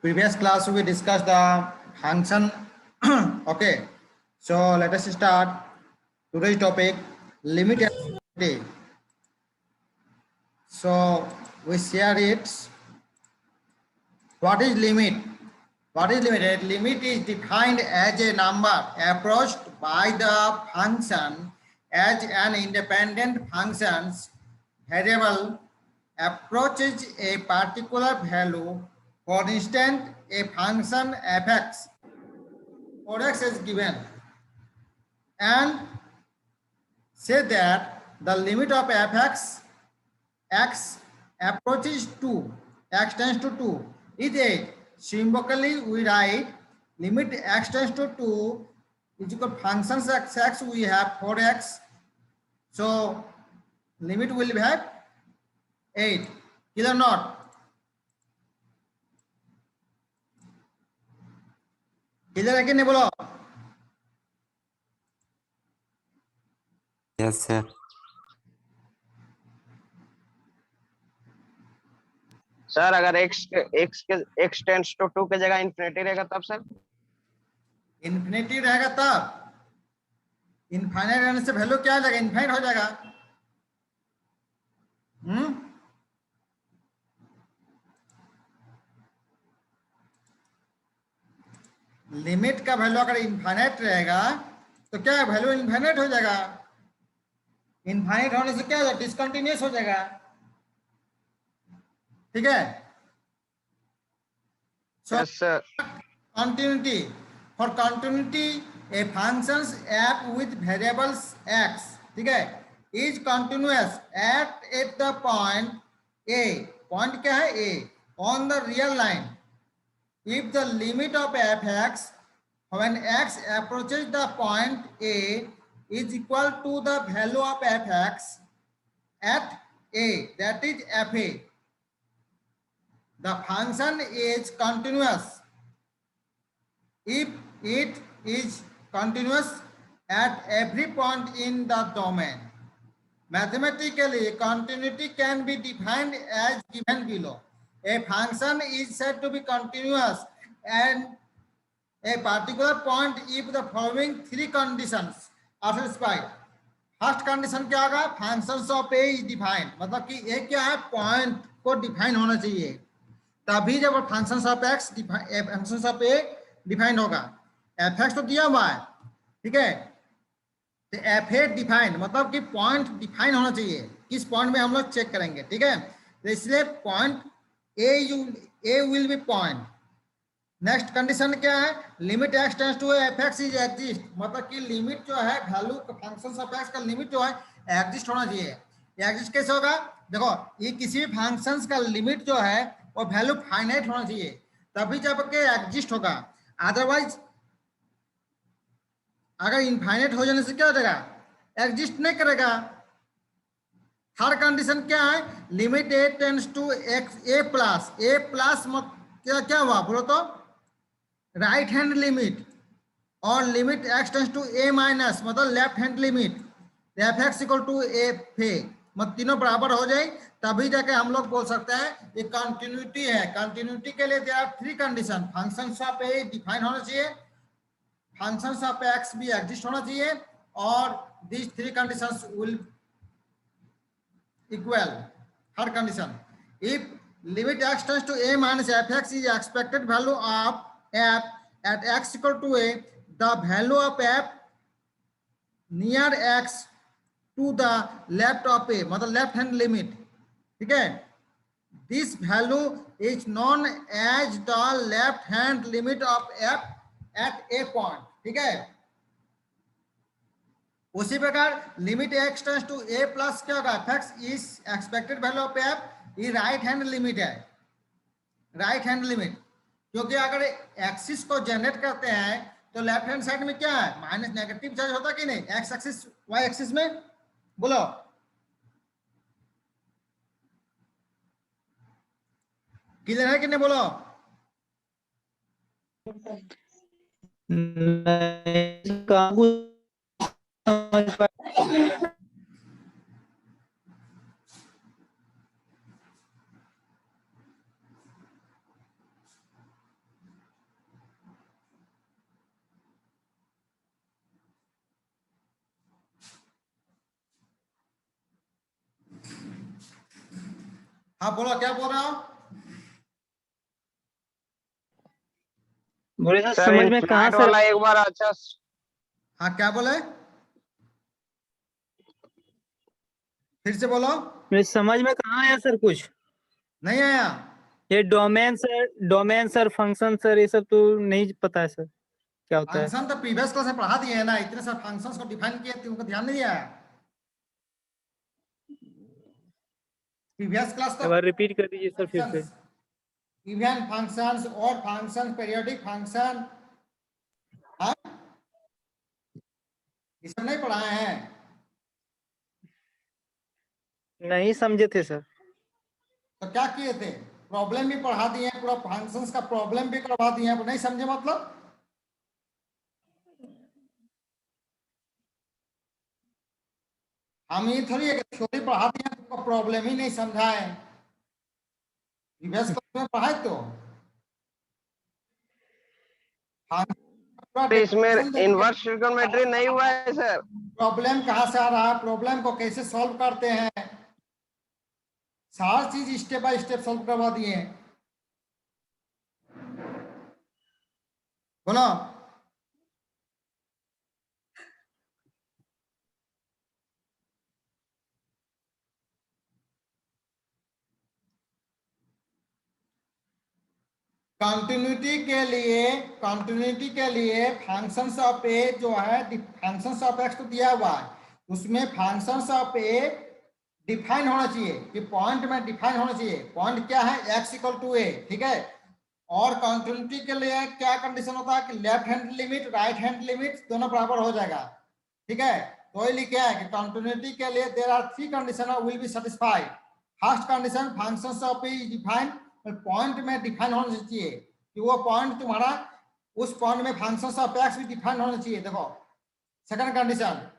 Previous class we discussed the function. Okay, so let us start today's topic, limit and infinity. So we share it. What is limit? What is limit? A limit is defined as a number approached by the function as an independent function's variable approaches a particular value. For instance, a function fx or x is given and say that the limit of fx x approaches 2, x tends to 2 is 8. Symbolically we write limit x tends to 2 is equal functions x we have 4x, so limit will have 8. Clear or not? Clear है कि नहीं बोलो? Yes sir. Sir अगर x tends to 2 के जगह infinity रहेगा तब sir? Infinity रहेगा तब, इनफाइनाइट रहने से वैल्यू क्या आ जाएगा? इनफाइनाइट हो जाएगा। लिमिट का वैल्यू अगर इनफाइनाइट रहेगा तो क्या वैल्यू इनफाइनाइट हो जाएगा। इनफाइनाइट होने से क्या हो जाएगा? डिसकंटिन्यूअस हो जाएगा। ठीक है, yes sir. continuity, for continuity a functions f with variables x, ठीक है, is continuous at the point a, point क्या है? a, on the real line if the limit of fx when x approaches the point a is equal to the value of fx at a, that is fa, the function is continuous if it is continuous at every point in the domain. Mathematically, continuity can be defined as given below. A function is said to be continuous and a particular point if the following three conditions are satisfied. First condition क्या होगा? Functions of A is defined, मतलब कि ए क्या है? Point को define होना चाहिए, तभी जब functions of x functions of A defined होगा। एफ एक्स तो दिया हुआ है, ठीक है, तो एफ ए डिफाइंड मतलब कि पॉइंट डिफाइन होना चाहिए। किस पॉइंट में हम लोग चेक करेंगे, ठीक है, तो इसलिए point A will be point. Next condition क्या है? Limit x tends to f x is exist, मतलब कि लिमिट जो है वैल्यू फंक्शन ऑफ एक्स का लिमिट जो है एग्जिस्ट होना चाहिए। एग्जिस्ट कैसे होगा? देखो, ये किसी भी फंक्शन का लिमिट जो है वो वैल्यू फाइनाइट होना चाहिए, तभी जब के एग्जिस्ट होगा। अदरवाइज अगर इनफाइनाइट हो जाने से क्या हो जाएगा? एग्जिस्ट नहीं करेगा। थर्ड कंडीशन क्या है? Limit A tends to X A plus क्या हुआ बोलो तो? राइट हैंड लिमिट, और limit x tends to A minus मतलब left hand limit, F x equal to F A, मतलब तीनों बराबर हो जाए तभी जाके हम लोग बोल सकते हैं ये कंटिन्यूटी है। कंटिन्यूटी के लिए there are three condition, functions of A define होना चाहिए, फंक्शंस ऑफ एक्स भी एग्जिस्ट होना चाहिए, और these three conditions will equal. Third condition, if limit x tends to a minus fx is expected value of f at x equal to a, the value of f near x to the left of a मतलब left hand limit, ठीक है, this value is known as the left hand limit of f at a point, ठीक है। उसी प्रकार limit x tends to a plus क्या होगा? F is expected value of f, ये राइट हैंड लिमिट है, राइट हैंड लिमिट, क्योंकि अगर एक्सिस को जनरेट करते हैं तो लेफ्ट हैंड साइड में क्या है? माइनस नेगेटिव चार्ज होता कि नहीं? एक्स एक्सिस वाई एक्सिस में, बोलो क्लियर है कि नहीं? बोलो हाँ बोलो, क्या बोल रहे हो? बोले सर सर समझ में कहाँ इनफ्लैट सर वाला एक बार अच्छा हाँ क्या बोले, फिर से बोलो। मेरे समझ में कहाँ आया सर कुछ। नहीं आया? ये डोमेन सर फंक्शन सर ये सब तो नहीं पता है सर क्या होता है। फंक्शन तो प्रीवियस क्लास में पढ़ा दिए है ना, इतने सारे फंक्शंस को डिफाइन किए, तुमको ध्यान नहीं आया? प्रीवियस क्लास एक तो बार रिपीट कर दीजिए सर फिर से। इवन फंक्शंस और फंक्शन, पीरियोडिक फंक्शन, हाँ ये सब नहीं पढ़ाए हैं? नहीं समझे थे सर। तो क्या किए थे? प्रॉब्लम भी पढ़ा दिए हैं, पूरा फंक्शंस का प्रॉब्लम भी करवा दिए हैं, नहीं समझे मतलब? हम ये थोड़ी है कि थ्योरी पढ़ा दिए हैं, तुमको प्रॉब्लम ही नहीं समझा है। प्रीवियस क्लास में पढ़ाए तो इसमें इनवर्स ट्रिगोनोमेट्री नहीं हुआ है सर। प्रॉब्लम कहाँ से आ रहा है, प्रॉब्लम को कैसे सॉल्व करते हैं, सारी चीज स्टेप बाय स्टेप सॉल्व करवा दिए हैं। बोलो। कंटिन्यूटी के लिए फंक्शंस ऑफ ए जो है, फंक्शंस ऑफ एक्स तो दिया हुआ है, उसमें फंक्शंस ऑफ ए डिफाइन होना चाहिए, कि पॉइंट में डिफाइन होना चाहिए। पॉइंट क्या है, एक्स इक्वल टू ए, ठीक है। और कंटिन्यूटी के लिए क्या कंडीशन होता है कि left hand limit, right hand limit दोनों बराबर हो जाएगा, ठीक है। तो ये लिखे है कि कंटिन्यूटी के लिए there are three condition will be satisfied. First condition, functions of A define, point में डिफाइन होना चाहिए, कि वो पॉइंट तुम्हारा, उस पॉइंट में फंक्शंस ऑफ एक्स भी डिफाइन होना चाहिए। देखो सेकंड कंडीशन,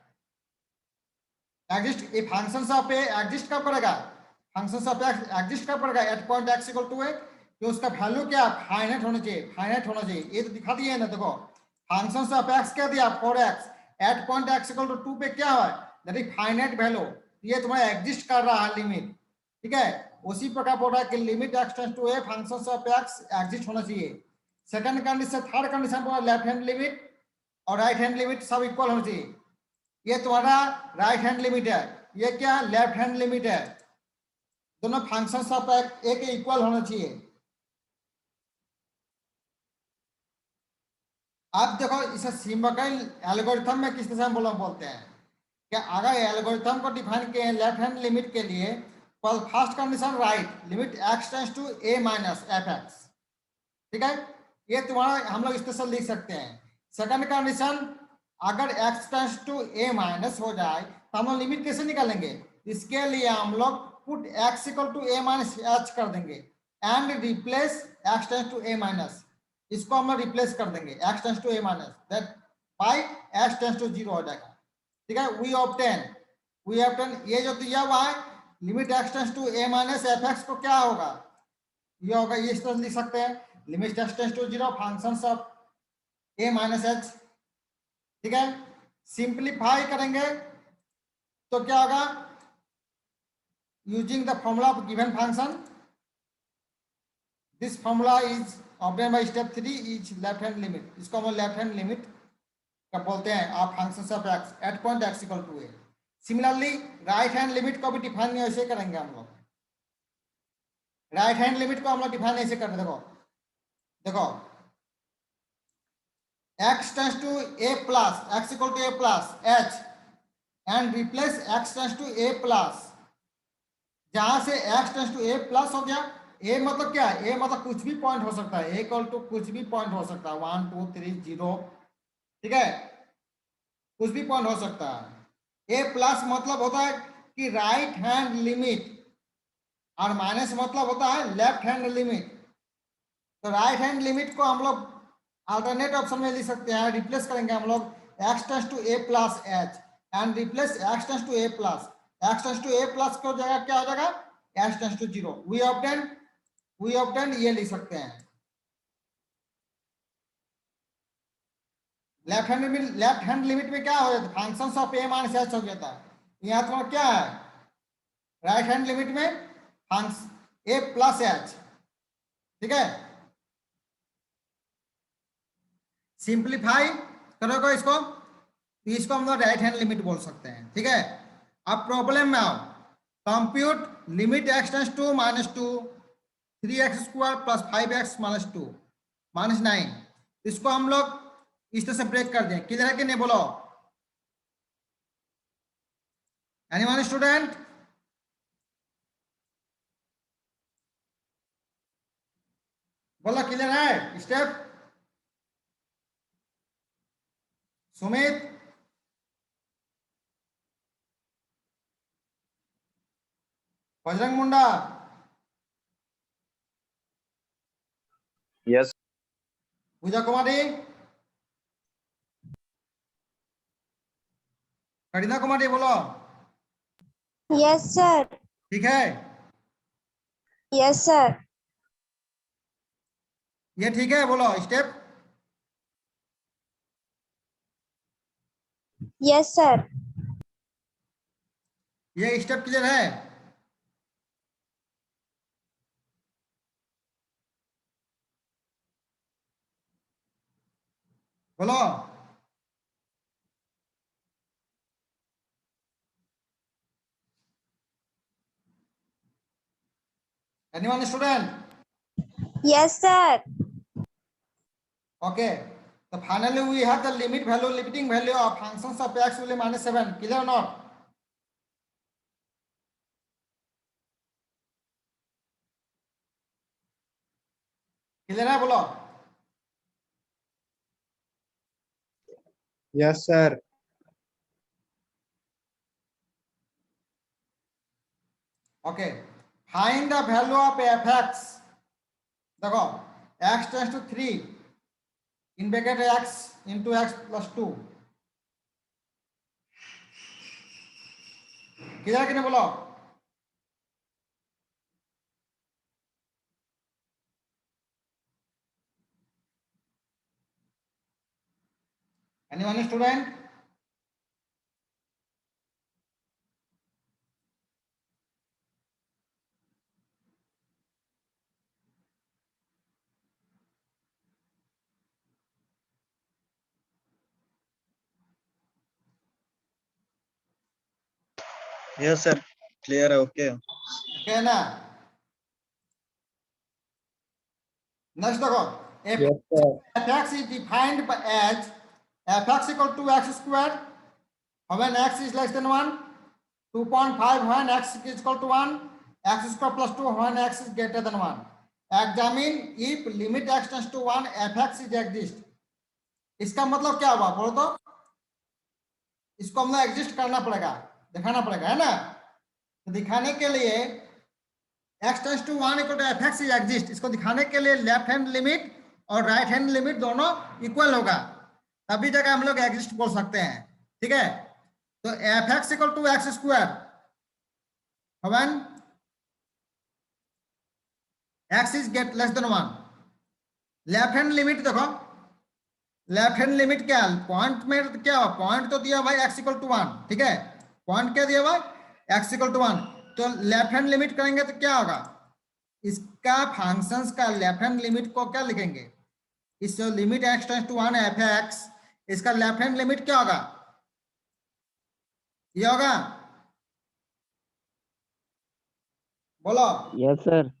एग्जिस्ट, ये फंक्शंस ऑफ ए एग्जिस्ट कब करेगा, फंक्शंस ऑफ एक्स एग्जिस्ट कब करेगा, at point x equal to A, कि उसका वैल्यू क्या, फाइनाइट होना चाहिए, फाइनाइट होना चाहिए। ये तो दिखा दिए है ना, देखो फंक्शंस ऑफ एक्स क्या दिया, 4x, at point x equal to 2 पे क्या है, दैट इज फाइनाइट वैल्यू, ये तुम्हारा एग्जिस्ट कर रहा है लिमिट, ठीक है। उसी प्रकार बोल रहा है कि limit x tends to a, functions of x exist होना चाहिए। सेकंड कंडीशन, थर्ड कंडीशन बोला लेफ्ट हैंड लिमिट और राइट हैंड लिमिट सब इक्वल होना चाहिए। ये तुम्हारा राइट हैंड लिमिट है, ये क्या है, लेफ्ट हैंड लिमिट है, दोनों फंक्शंस ऑफ ए के इक्वल होना चाहिए। अब देखो इसे सिंबल एल्गोरिथम में किस तरह बोलते हैं, क्या अगर एल्गोरिथम को डिफाइन किए हैं लेफ्ट हैंड लिमिट के लिए, first condition right, limit x tends to A minus f x, ठीक है, ये तुम्हारा हम लोग इस तरह से लिख सकते हैं। सेकंड कंडीशन, अगर x tends to A minus हो जाए तो हम लोग लिमिट कैसे निकालेंगे, इसके लिए हम लोग put x equal to A minus h कर देंगे and replace x tends to A minus, इसको हम लोग रिप्लेस कर देंगे x tends to A minus, that by x tends to 0 हो जाएगा, ठीक है। वी ऑब्टेन ये जो दिया हुआ है limit x tends to A minus f x को क्या होगा, ये होगा, ये इस तरह लिख सकते हैं, limit x tends to 0 functions of a minus h, ठीक है। सिंप्लीफाई करेंगे तो क्या होगा, using the formula of given function, this formula is obtain by step 3 is left hand limit, इसको हम लेफ्ट हैंड लिमिट का बोलते हैं आप functions of x at point x equal to a. Similarly right hand limit को भी define ऐसे करेंगे हम लोग, राइट हैंड लिमिट को हम लोग डिफाइन ऐसे करते, देखो x tends to a plus, x equal to a plus h and replace x tends to a plus, जहां से x tends to a plus हो गया, a मतलब क्या है, a मतलब कुछ भी पॉइंट हो सकता है, a equal to कुछ भी पॉइंट हो सकता है, 1 2 3 0, ठीक है, कुछ भी पॉइंट हो सकता है। a प्लस मतलब होता है कि राइट हैंड लिमिट, और माइनस मतलब होता है लेफ्ट हैंड लिमिट। तो राइट हैंड लिमिट को हम लोग अल्टरनेट ऑप्शन में लिख सकते हैं, रिप्लेस करेंगे हम लोग x tends to a plus h and replace x tends to a plus, x tends to a plus को जगह क्या हो जाएगा, x tends to 0। We obtain ये लिख सकते हैं। लेफ्ट हैंड लिमिट में क्या हो जाता है, functions of a minus h हो जाता है। यहाँ तुम्हारा क्या है, राइट हैंड लिमिट में ए प्लस एच, ठीक है। सिंप्लीफाई करोगे इसको तो इसको हम लोग राइट हैंड लिमिट बोल सकते हैं, ठीक है। अब प्रॉब्लम में आओ, compute limit x tends to -2 3x² प्लस 5x -2 -9, इसको हम लोग इस तरह से ब्रेक कर दें। क्लियर है कि नहीं बोलो? Anyone student? बोलो क्लियर है स्टेप? सुमित, बजरंग मुंडा, यस पूजा कुमारी, करीना कुमारी, बोलो। Yes, sir. ठीक है, Yes, sir. ये ठीक है, बोलो स्टेप। Yes, sir. ये स्टेप क्लियर है? बोलो। Anyone student? Yes, sir. Okay, so finally we have the limit value, limiting value of functions of x will be -7. Clear or not? Clear है बोलो? Yes, sir. Okay, find the value of fx. देखो x tends to 3 in bracket x into x plus 2. Clear कि नहीं बोलो? Anyone student? Yes, sir. Clear. Okay. Okay ना? Next देखो Yes, sir. fx is defined by as fx equal to x square when x is less than 1, 2.5 when x is equal to 1, x square plus 2 when x is greater than 1. Examine if limit x tends to 1 fx is exist. इसका मतलब क्या हुआ बोलो तो? इसको हमने exist करना पड़ेगा, दिखाना पड़ेगा, है ना। तो दिखाने के लिए x tends to 1 equal to fx is exist, इसको दिखाने के लिए लेफ्ट हैंड लिमिट और राइट हैंड लिमिट दोनों इक्वल होगा, तभी जगह हम लोग एग्जिस्ट बोल सकते हैं, ठीक है। तो fx equal to x square when x is get less than 1, left hand limit देखो, लेफ्ट हैंड लिमिट क्या पॉइंट में क्या हुआ, पॉइंट तो दिया भाई x इक्वल टू 1, ठीक है। पॉइंट क्या दिया भाई x इक्वल टू 1, तो लेफ्ट हैंड लिमिट करेंगे तो क्या होगा, इसका फंक्शंस का लेफ्ट हैंड लिमिट को क्या लिखेंगे, इस limit x tends to 1 fx, इसका लेफ्ट हैंड लिमिट क्या होगा, ये होगा, बोलो। Yes sir.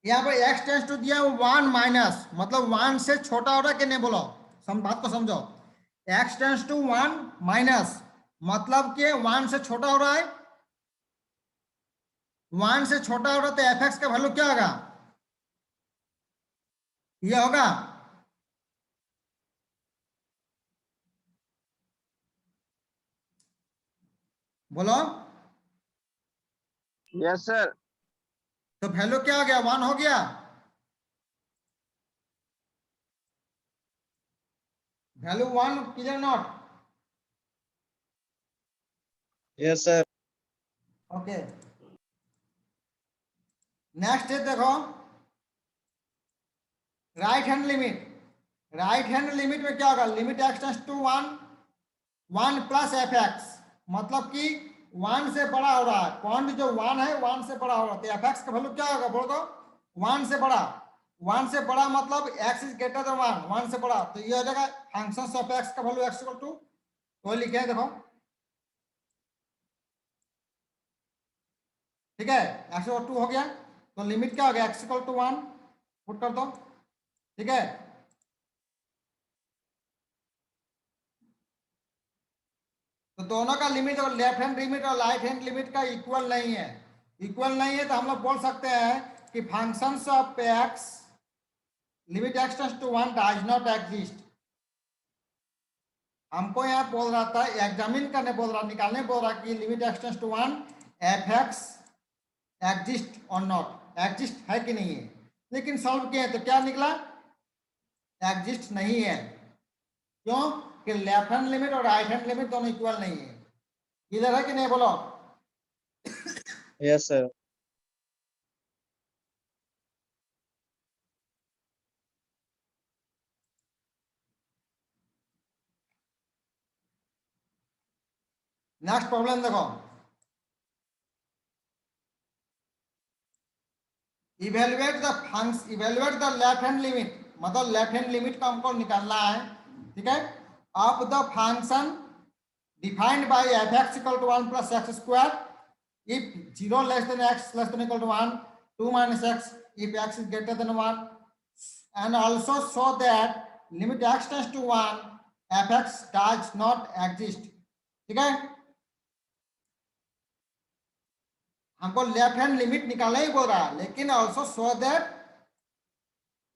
यहाँ पर x टेंड्स टू दिया 1 माइनस, मतलब 1 से छोटा हो रहा है कि नहीं, बोलो बात को समझो। x टेंड्स टू 1 माइनस मतलब कि 1 से छोटा हो रहा है, 1 से छोटा हो रहा है तो fx का वैल्यू क्या होगा, ये होगा, बोलो। यस सर तो वैल्यू क्या हो गया, 1 हो गया, value 1, clear not? Yes, sir. Okay, next है देखो right hand limit. Right hand limit में क्या होगा, limit x tends to 1 1 plus f x, मतलब कि 1 से बड़ा हो रहा है, पॉइंट जो 1 है 1 से बड़ा हो रहा है, तो एफ एक्स का वैल्यू क्या होगा बोल दो, 1 से बड़ा। 1 से बड़ा मतलब x इज ग्रेटर देन 1, 1 से बड़ा, तो ये हो जाएगा फंक्शन ऑफ x का वैल्यू x इक्वल टू, तो लिखे हैं देखो, ठीक है, x इक्वल टू हो गया, तो लिमिट क्या हो गया, x इक्वल टू 1 पुट कर दो, ठीक है। तो दोनों का लिमिट और लेफ्ट हैंड लिमिट और राइट हैंड लिमिट का इक्वल नहीं है, इक्वल नहीं है, तो हम लोग बोल सकते हैं कि functions of x limit x tends to 1 does not exist. हमको यहाँ बोल रहा था, एग्जामिन करने बोल रहा, निकालने बोल रहा कि limit x tends to 1 f x exist और नॉट, एग्जिस्ट है कि नहीं है, लेकिन सॉल्व किए तो क्या निकला, एग्जिस्ट नहीं है। क्यों कि लेफ्ट हैंड लिमिट और राइट हैंड लिमिट दोनों इक्वल नहीं है। इधर है कि नहीं बोलो, Yes, sir. नेक्स्ट प्रॉब्लम देखो, evaluate the left hand limit, मतलब लेफ्ट हैंड लिमिट का हमको निकालना है, ठीक है, of the function defined by f x equal to 1 plus x square if 0 less than x less than equal to 1, 2 minus x if x is greater than 1, and also show that limit x tends to 1 f x does not exist, ठीक है। हमको left hand limit निकालना ही बोल रहा है, लेकिन also show that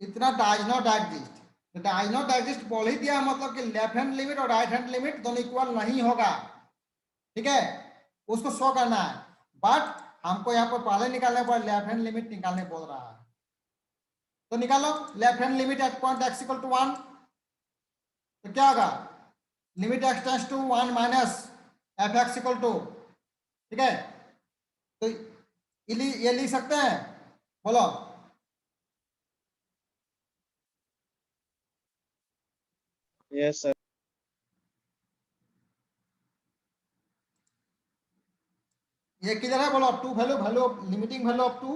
इतना does not exist, तो डज नॉट एग्जिस्ट बोल ही दिया, मतलब कि लेफ्ट हैंड लिमिट और राइट हैंड लिमिट दोनों इक्वल नहीं होगा, ठीक है, उसको शो करना है। बट हमको यहाँ पर पहले निकालने पर लेफ्ट हैंड लिमिट निकालने बोल रहा है, तो निकालो left hand limit at point x equal to 1, तो क्या होगा, limit x tends to 1 minus f x equal to, ठीक है, तो ये लिख सकते हैं, बोलो, Yes, sir. ये किधर है बोलो, two value, value limiting value of 2,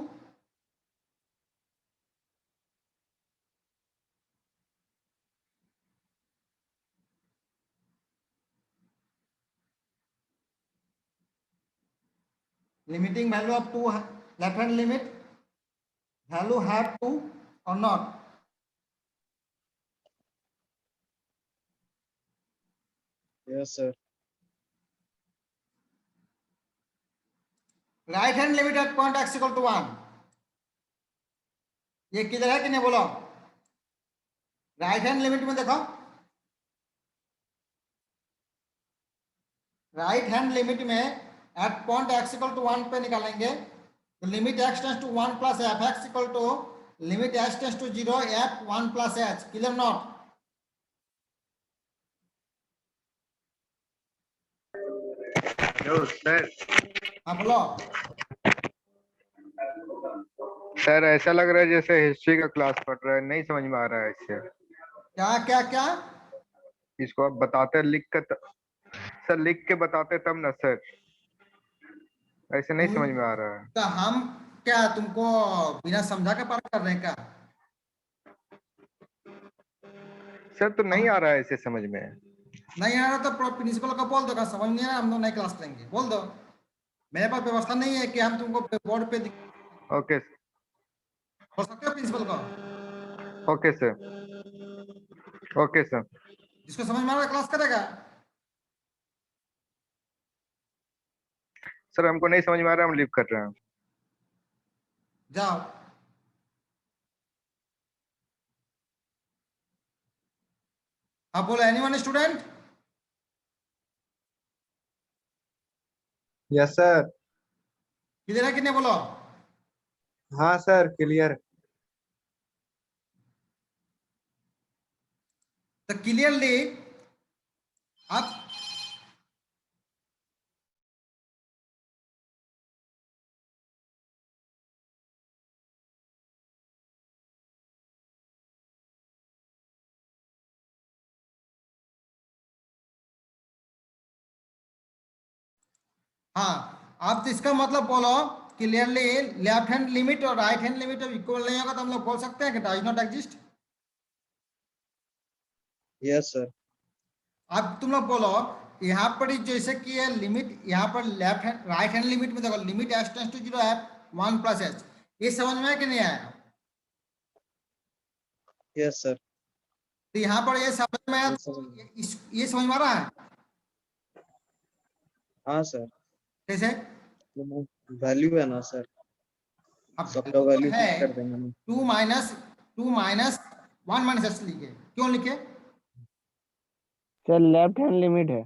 limiting value of 2 left hand limit value have 2 or not, Yes, sir. right hand limit at point x equal to 1, ये किधर है कि नहीं बोलो, राइट हैंड लिमिट में देखो, राइट हैंड लिमिट में at point x equal to 1 पे निकालेंगे, तो limit x tends to 1 plus f x equal to limit h tends to 0 f 1 plus h, clear not, hello sir. हाँ बोलो, sir ऐसा लग रहा है जैसे हिस्ट्री का क्लास पढ़ रहा है, नहीं समझ में आ रहा है इससे। क्या क्या क्या, इसको आप बताते लिख कर सर, लिख के बताते तब ना सर, ऐसे नहीं समझ में आ रहा है। तो हम क्या तुमको बिना समझा के पार कर रहे हैं क्या, सर तो नहीं आ रहा है इसे समझ में। नहीं आ रहा तो प्रिंसिपल को बोल दो, का समझ नहीं आ रहा हम लोग नई क्लास करेंगे, बोल दो, मेरे पास व्यवस्था नहीं है कि हम तुमको बोर्ड पे ओके बोल सकते हो प्रिंसिपल को, ओके सर, ओके सर। जिसको समझ में आ रहा है क्लास करेगा, सर हमको नहीं समझ में आ रहा है, हम लीव कर रहे हैं। जाओ, आप बोलो एनीवन स्टूडेंट, यस सर। किधर है कि नहीं बोलो, हाँ सर, क्लियर। तो क्लियरली आप हाँ, आप तो इसका मतलब बोलो क्लियरली लेफ्ट हैंड लिमिट और राइट हैंड लिमिट जब इक्वल नहीं होगा तो हम लोग बोल सकते हैं कि does not exist. Yes, sir. अब तुम लोग बोलो यहाँ पर ही जैसे कि ये लिमिट यहाँ पर left hand right hand limit में देखो लिमिट एच टेंड्स टू 0 है 1 प्लस एच, ये समझ में आया कि नहीं आया? Yes, sir. तो यहाँ पर ये समझ में आया, Yes, sir. ये समझ में आ रहा है हाँ सर, कैसे? वैल्यू है ना सर, अब सबका वैल्यू है कर देंगे ना। 2 माइनस 1 माइनस एच लिखे, क्यों लिखे? सर लेफ्ट हैंड लिमिट है।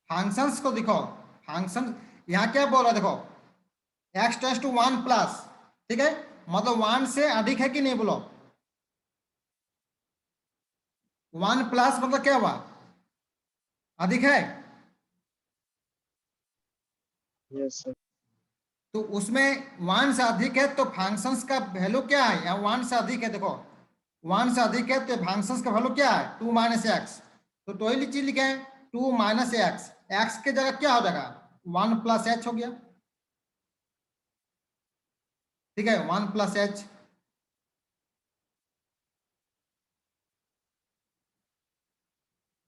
फंक्शंस को दिखाओ, फंक्शन यहाँ क्या बोल रहा है देखो, x टेंड्स टू 1 प्लस, ठीक है, मतलब 1 से अधिक है कि नहीं बोलो? 1 प्लस मतलब क्या हुआ, अधिक है। यस सर, तो उसमें 1 से अधिक है तो फंक्शंस का वैल्यू क्या है, यहाँ 1 से अधिक है, देखो 1 से अधिक है तो फंक्शंस का वैल्यू क्या है 2 माइनस एक्स, तो वही चीज लिखे हैं 2 माइनस एक्स, एक्स के जगह क्या हो जाएगा 1 प्लस एच हो गया, ठीक है 1 प्लस एच,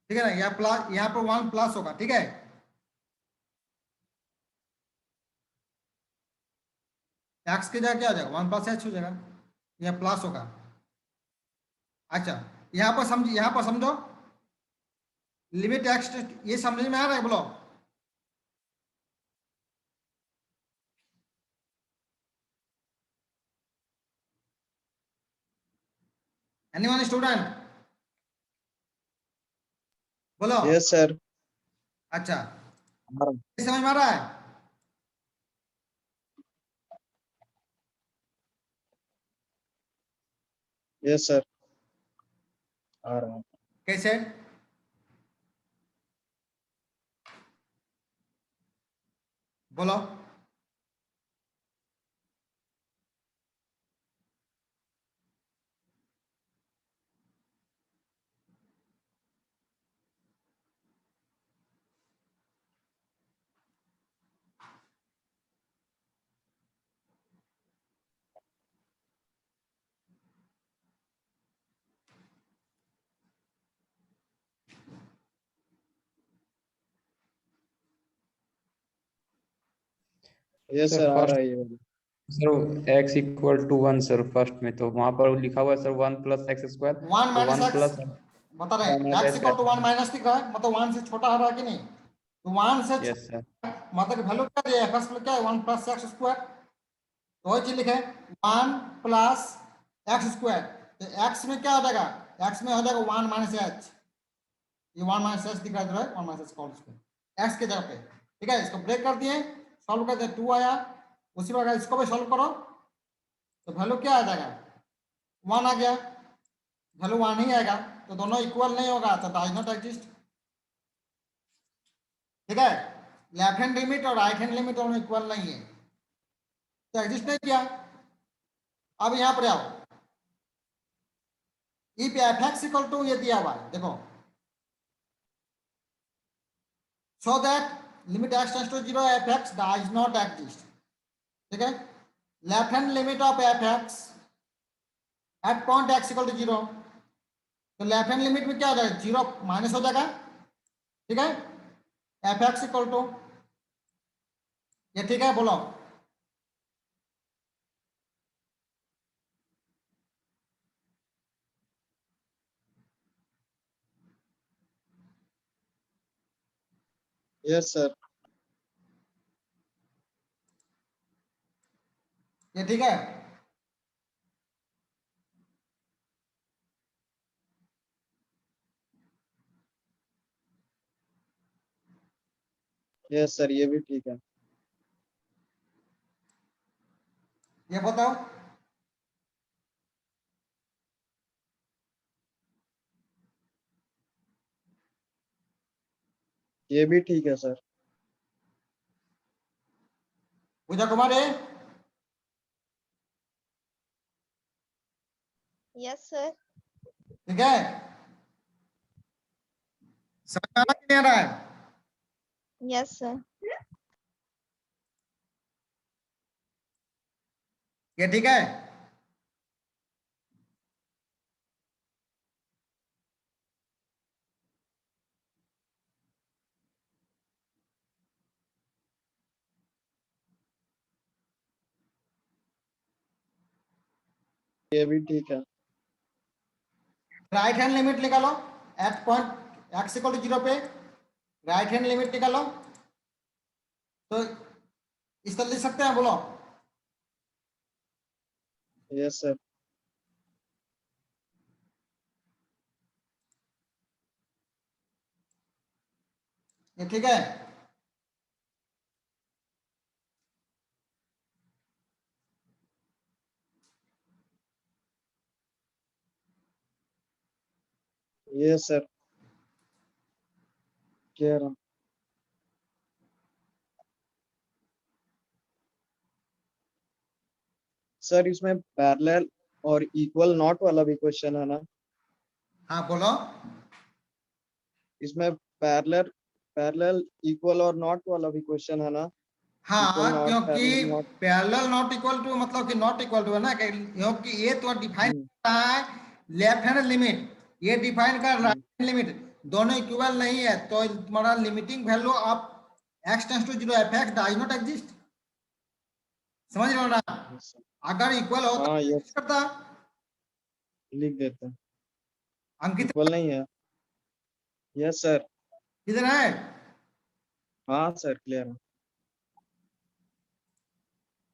ठीक है ना, यहाँ प्लस यहाँ पर 1 प्लस होगा, ठीक है। एक्स की जगह क्या हो जाएगा 1 प्लस एच हो जाएगा, यह प्लस होगा। अच्छा यहाँ पर समझो लिमिट एक्स, ये समझ में आ रहा है बोलो? एनीवन स्टूडेंट बोलो? यस सर, अच्छा ये समझ में आ रहा है? यस सर, आ रहा हूँ। कैसे? बोलो। यस सर सर, आ फर्स्ट रहा है ये वाला। Sir x equal to 1 sir, first में तो वहां पर लिखा हुआ है सर 1 प्लस एक्स स्क्वायर, 1 तो माइनस 1 एक्स प्लस बता रहे हैं, एक्स इक्वल टू 1 माइनस दिख रहा है, मतलब 1 से छोटा आ रहा है कि नहीं, तो 1 से यस सर, मतलब वैल्यू क्या दिया है, फर्स्ट में क्या है 1 प्लस एक्स स्क्वायर, तो वही चीज लिखे 1 प्लस एक्स स्क्वायर, तो एक्स में क्या हो जाएगा, एक्स में हो जाएगा 1 माइनस एच, ये 1 माइनस एच दिख रहा है 1 minus h whole square x के जगह पे, ठीक है। इसको ब्रेक कर दिए, सॉल्व कर दिए, 2 आया, उसी प्रकार इसको भी सॉल्व करो तो वैल्यू क्या आ जाएगा 1 आ गया, वैल्यू 1 ही आएगा, तो दोनों इक्वल नहीं होगा तो डज नॉट एग्जिस्ट, ठीक है। लेफ्ट हैंड लिमिट और राइट हैंड लिमिट दोनों इक्वल नहीं है तो एग्जिस्ट नहीं किया। अब यहां पर आओ, if f x equal to ये दिया हुआ है देखो, so that limit x tends to 0 fx does not exist, ठीक है। Left hand limit of fx at point x equal to 0, तो लेफ्ट हैंड लिमिट में क्या हो जाएगा 0 माइनस हो जाएगा, ठीक है, fx इक्वल टू ये, ठीक है बोलो। यस सर, ये ठीक है, यस सर, ये भी ठीक है। ये बताओ। ये भी ठीक है सर। पूजा कुमार है, Yes, sir. ठीक है, समझ में आ रहा है कि नहीं आ रहा है? Yes, sir. ये ठीक है? ये भी ठीक है। राइट हैंड लिमिट निकालो at point x equal to 0 पे, राइट हैंड लिमिट निकालो। तो इस तरह लिख सकते हैं, बोलो। Yes sir. ये ठीक है? यस सर, क्लियर है। सर इसमें पैरेलल और इक्वल नॉट वाला भी क्वेश्चन है ना? हाँ बोलो। इसमें पैरेलल पैरेलल इक्वल और नॉट वाला भी क्वेश्चन है ना? इक्वल हाँ, नॉट, क्योंकि parallel not. Parallel not equal to मतलब कि नॉट इक्वल टू है ना, क्योंकि ये तो डिफाइन हम्म, करता है लेफ्ट हैंड लिमिट, ये डिफाइन कर राइट हम्म, हैंड लिमिट, दोनों इक्वल नहीं है। तो तुम्हारा limiting value of x tends to 0 f x does not exist. समझ रहे हो ना? yes sir। अगर इक्वल होता हाँ तो यस, exist करता। लिख देते हैं। अंकित इक्वल नहीं है। Yes sir. किधर है? हाँ सर, क्लियर है।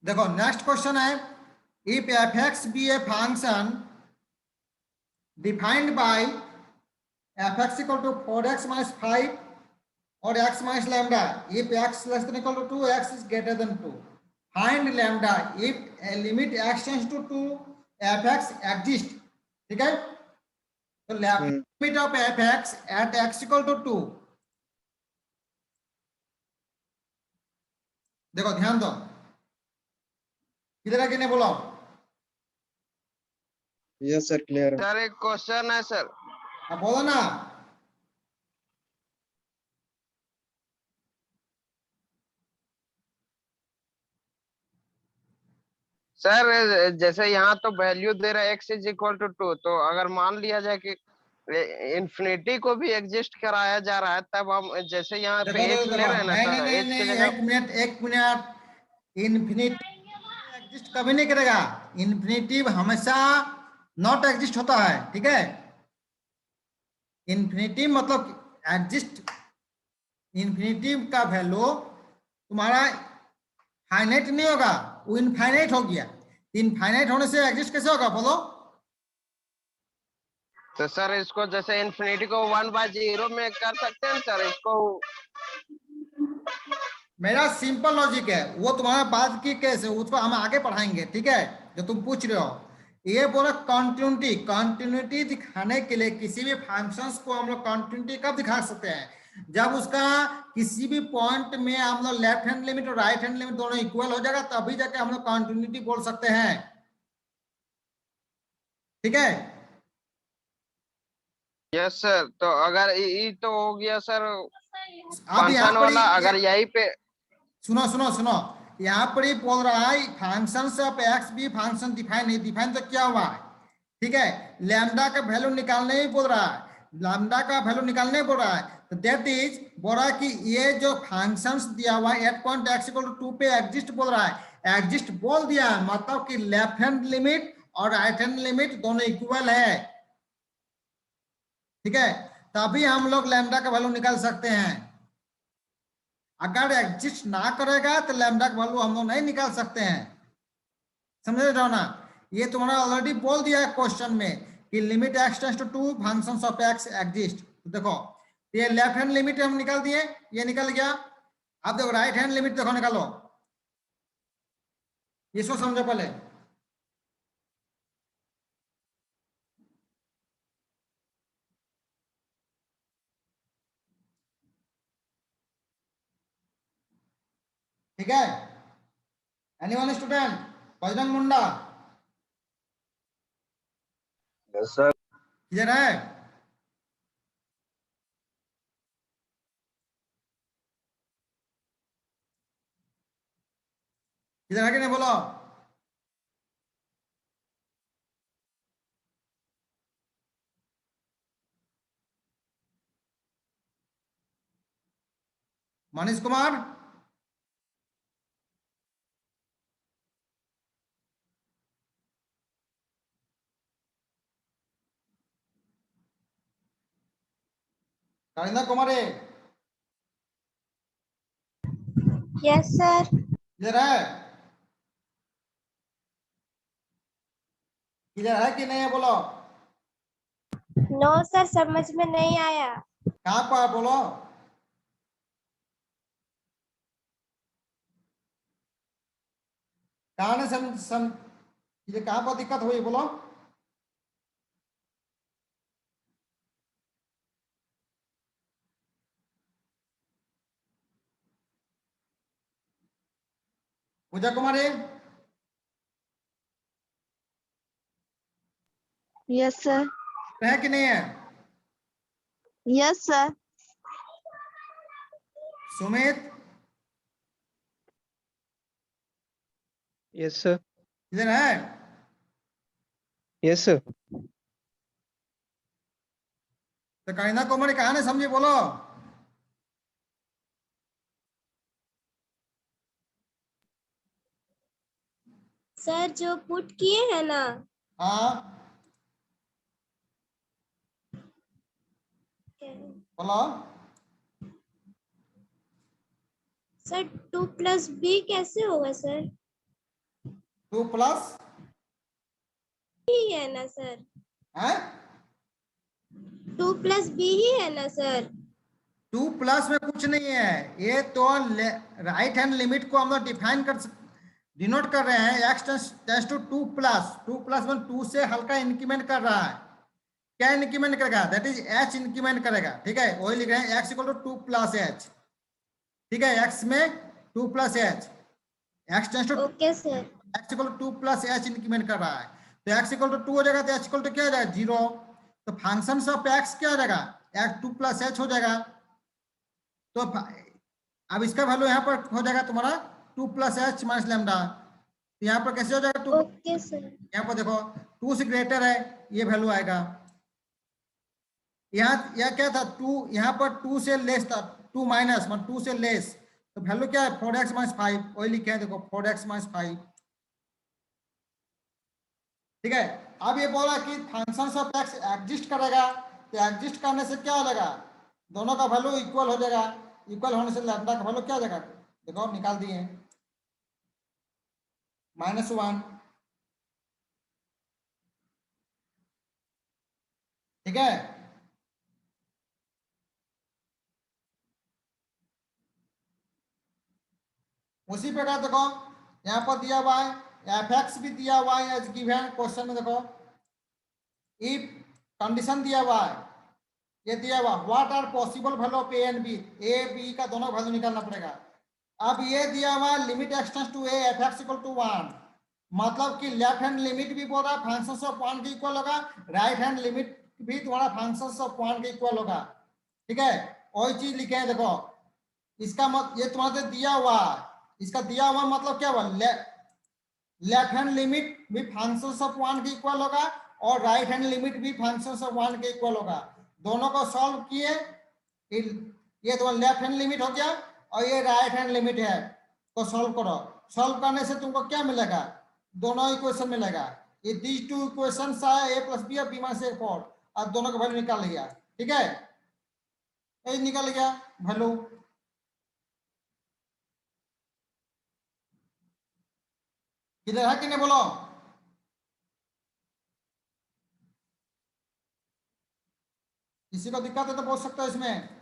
देखो नेक्स्ट क्वेश्चन है, if f x be a function defined by f x equal to 4x minus 5 और x minus lambda, if x less than equal to 2, x is greater than 2, find lambda if a limit x tends to 2 fx exist। ठीक है? तो limit of fx at x equal to 2, देखो ध्यान दो, किधर है कि नहीं बोलो। यस सर, क्लियर है। सर एक क्वेश्चन है सर। अब बोलो ना। सर जैसे यहाँ तो वैल्यू दे रहा है x इज इक्वल टू 2, तो अगर मान लिया जाए कि इन्फिनिटी को भी एग्जिस्ट कराया जा रहा है, तब हम जैसे यहाँ देखो पे देखो h ले देखो, रहे हैं ना, नहीं तो नहीं नहीं h की नहीं, जगह। एक मिनट एक मिनट। इन्फिनिटी एग्जिस्ट कभी नहीं करेगा, इन्फिनिटिव हमेशा नॉट एग्जिस्ट होता है। ठीक है? इन्फिनिटिव मतलब एग्जिस्ट, इन्फिनिटिव का वैल्यू तुम्हारा फाइनाइट नहीं होगा, वो इनफाइनाइट हो गया। इनफाइनाइट होने से एग्जिस्ट कैसे होगा, बोलो? तो सर इसको जैसे इन्फिनिटी को 1/0 में कर सकते हैं सर इसको। मेरा सिंपल लॉजिक है, वो तुम्हारा बात की कैसे, उसको हम आगे पढ़ाएंगे। ठीक है? जो तुम पूछ रहे हो, ये बोला कंटिन्यूटी, कंटिन्यूटी दिखाने के लिए किसी भी फंक्शंस को हम लोग कंटिन्यूटी कब दिखा सकते हैं? जब उसका किसी भी पॉइंट में हम लोग लेफ्ट हैंड लिमिट और राइट हैंड लिमिट दोनों इक्वल हो जाएगा, तभी जाके हम लोग कंटिन्यूटी बोल सकते हैं। ठीक है? यस सर, तो अगर ये तो हो गया सर अब यहाँ फंक्शन पर वाला, अगर यही पे। सुनो सुनो सुनो, यहाँ पर ही बोल रहा है फंक्शन से अब एक्स भी फंक्शन डिफाइन है, डिफाइन तो क्या हुआ है? ठीक है? लैम्डा का वैल्यू निकालने ही बोल रहा है, लैम्डा का वैल्यू निकालने बोल रहा है। तो दैट इज बोल रहा है कि ये जो फंक्शंस दिया हुआ है at point x equal to 2 पे एग्जिस्ट बोल रहा है, एग्जिस्ट बोल दिया है मतलब कि लेफ्ट हैंड लिमिट और राइट हैंड लिमिट दोनों इक्वल है। ठीक है? तभी हम लोग लैम्डा का वैल्यू निकाल सकते हैं। अगर एग्जिस्ट ना करेगा तो लैम्डा का वैल्यू हम लोग नहीं निकाल सकते हैं। समझ रहे हो ना? ये तुम्हारा ऑलरेडी बोल दिया है क्वेश्चन में कि limit x tends to 2 functions of x exist. तो देखो ये लेफ्ट हैंड लिमिट हम निकाल दिए, ये निकल गया। अब देखो राइट हैंड लिमिट देखो निकालो, इसको समझो पहले। ठीक है? Anyone student? Bajrang Munda yes sir. किधर है? किधर है कि नहीं बोलो? मनीष कुमार, कारिंदा कुमारी, यस सर। क्लियर है? क्लियर है कि नहीं है बोलो? नो सर, समझ में नहीं आया। कहाँ पर बोलो? कहाँ ने ये कहाँ पर दिक्कत हुई बोलो? Puja Kumari, yes sir. है कि नहीं है? Yes sir. Sumit, yes sir. Clear है? Yes sir. तो कारिंदा कुमारी कहाँ ने समझी बोलो? सर जो पुट किए हैं ना, हाँ बोलो। सर 2 + b कैसे होगा सर? 2 प्लस ही है ना सर? है, 2 + b ही है ना सर? 2 प्लस में कुछ नहीं है, ये तो राइट हैंड लिमिट को हम लोग डिफाइन डिनोट कर रहे हैं। x tends to 2 plus, 2 plus में 2 से हल्का इंक्रीमेंट कर रहा है। क्या इंक्रीमेंट करेगा? दैट इज h इंक्रीमेंट करेगा। ठीक है, वही लिख रहे हैं x equal to 2 plus h। ठीक है, x में 2 plus h, x tends to okay sir. x equal to 2 plus h increment कर रहा है। तो x इक्वल टू 2 हो जाएगा, तो h इक्वल टू क्या हो जाएगा? 0। तो फंक्शन ऑफ x क्या हो जाएगा? x 2 प्लस h हो जाएगा। तो अब इसका वैल्यू यहाँ पर हो जाएगा तुम्हारा 2 प्लस h माइनस लैम्डा। तो यहाँ पर कैसे हो जाएगा? 2, ओके सर। यहाँ पर देखो 2 से ग्रेटर है, ये वैल्यू आएगा। यहाँ यह क्या था? 2, यहाँ पर 2 से लेस था, 2 माइनस 2 से लेस, तो वैल्यू क्या है? 4x माइनस 5, वही लिखे हैं देखो 4x माइनस 5। ठीक है, अब ये बोला कि फंक्शन ऑफ x एग्जिस्ट करेगा, तो एग्जिस्ट करने से क्या हो जाएगा? दोनों का वैल्यू इक्वल हो जाएगा। इक्वल होने से लैम्डा का वैल्यू क्या हो जाएगा? देखो निकाल दिए, -1। ठीक है, उसी प्रकार देखो यहाँ पर दिया हुआ है, fx भी दिया हुआ है एज गिवन क्वेश्चन में। देखो इफ कंडीशन दिया हुआ है, ये दिया हुआ what are possible value of a and b, a b का दोनों वैल्यू निकालना पड़ेगा। अब ये दिया हुआ limit x tends to a fx equal to 1, मतलब कि लेफ्ट हैंड लिमिट भी बोल रहा है फंक्शन ऑफ 1 के इक्वल होगा, राइट हैंड लिमिट भी तुम्हारा फंक्शन ऑफ 1 के इक्वल होगा। ठीक है, वही चीज लिखे हैं देखो, इसका मतलब ये तुम्हारे दिया हुआ, इसका दिया हुआ मतलब क्या हुआ? लेफ्ट हैंड लिमिट भी फंक्शन ऑफ 1 के इक्वल होगा और राइट हैंड लिमिट भी फंक्शन ऑफ 1 के इक्वल होगा। दोनों को सॉल्व किए, ये तो लेफ्ट हैंड लिमिट हो गया और ये राइट हैंड लिमिट है, तो सॉल्व करो। सॉल्व करने से तुमको क्या मिलेगा? दोनों इक्वेशन मिलेगा। ये दीज टू इक्वेशंस आए a + b और b - a 4, अब दोनों का वैल्यू निकाल लिया। ठीक है, ये निकल गया वैल्यू। किधर है कि नहीं बोलो? किसी को दिक्कत है तो बोल सकते हो इसमें।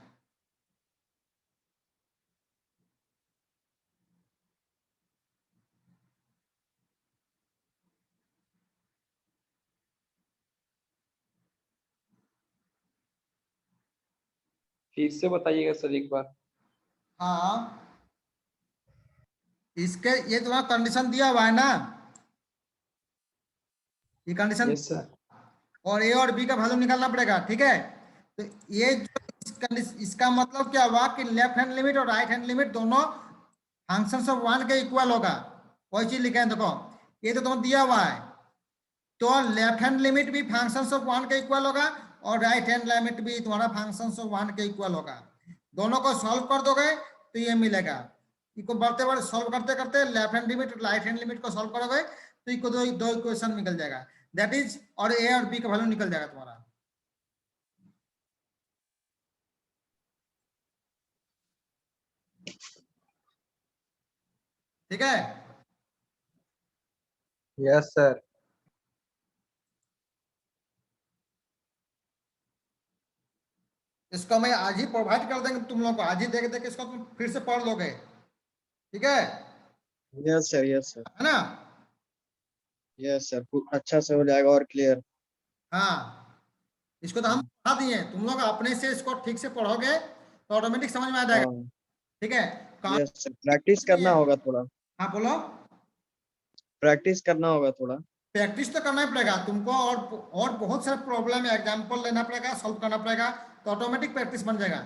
फिर से बताइएगा सर एक बार। हाँ, इसके ये तुम्हारा कंडीशन दिया हुआ है ना, ये कंडीशन, यस सर। और ए और बी का वैल्यू निकालना पड़ेगा। ठीक है, तो ये जो इसका मतलब क्या हुआ कि लेफ्ट हैंड लिमिट और राइट हैंड लिमिट दोनों फंक्शन ऑफ 1 के इक्वल होगा। वही चीज लिखे हैं देखो, ये तो तुम्हें दिया हुआ है, तो लेफ्ट हैंड लिमिट भी फंक्शन ऑफ 1 के इक्वल होगा और राइट हैंड लिमिट भी तुम्हारा फंक्शन ऑफ 1 के इक्वल होगा। दोनों को सॉल्व कर दोगे तो ये मिलेगा। इको बढ़ते बढ़ते सॉल्व करते करते left hand limit right hand limit को सॉल्व करोगे तो इको दो इक्वेशन निकल जाएगा, दैट इज, और ए और बी का वैल्यू निकल जाएगा तुम्हारा। ठीक है, यस सर। इसको मैं आज ही प्रोवाइड कर देंगे तुम लोग को, आज ही देख देख इसको तुम फिर से पढ़ लोगे। ठीक है यस सर, यस सर, है ना? यस सर, अच्छा से हो जाएगा और क्लियर। हाँ, इसको तो हम पढ़ा दिए, तुम लोग अपने से इसको ठीक से पढ़ोगे तो ऑटोमेटिक समझ में आ जाएगा। हाँ, ठीक है, यस सर, प्रैक्टिस करना होगा थोड़ा, हाँ बोलो। प्रैक्टिस करना होगा थोड़ा। प्रैक्टिस तो करना ही पड़ेगा तुमको, और बहुत सारे प्रॉब्लम एग्जांपल लेना पड़ेगा, सॉल्व करना पड़ेगा, तो ऑटोमेटिक प्रैक्टिस बन जाएगा।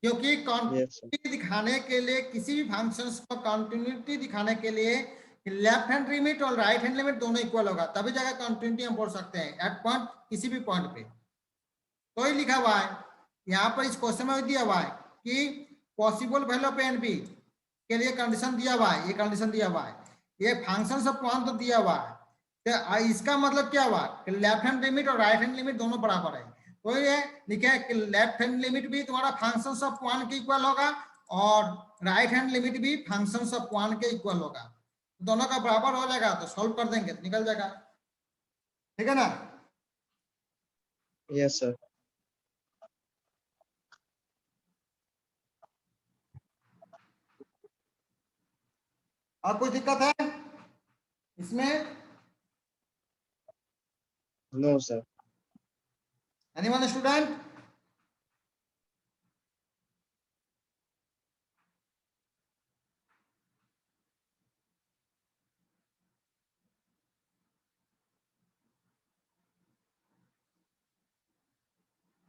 क्योंकि यस सर, कंटिन्यूटी दिखाने के लिए, किसी भी फंक्शंस को कंटिन्यूटी दिखाने के लिए लेफ्ट हैंड लिमिट और राइट हैंड लिमिट दोनों इक्वल होगा, तभी जगह कंटिन्यूटी हम बोल सकते हैं एट पॉइंट, किसी भी पॉइंट पे। तो ही लिखा हुआ है यहाँ पर, इस क्वेश्चन में दिया हुआ है कि possible value of a and b के लिए कंडीशन दिया हुआ है, ये कंडीशन दिया हुआ है, ये फंक्शन ऑफ पॉइंट तो दिया हुआ है, तो इसका मतलब क्या हुआ कि लेफ्ट हैंड लिमिट और राइट हैंड लिमिट दोनों बराबर है। तो ये लिखा है कि लेफ्ट हैंड लिमिट भी तुम्हारा फंक्शंस ऑफ वन के इक्वल होगा और राइट हैंड लिमिट भी फंक्शंस ऑफ वन के इक्वल होगा, दोनों का बराबर हो जाएगा तो सॉल्व कर देंगे तो निकल जाएगा। ठीक है ना? Yes sir. और कुछ दिक्कत है इसमें? No sir. Anyone student?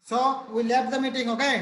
So we left the meeting, okay?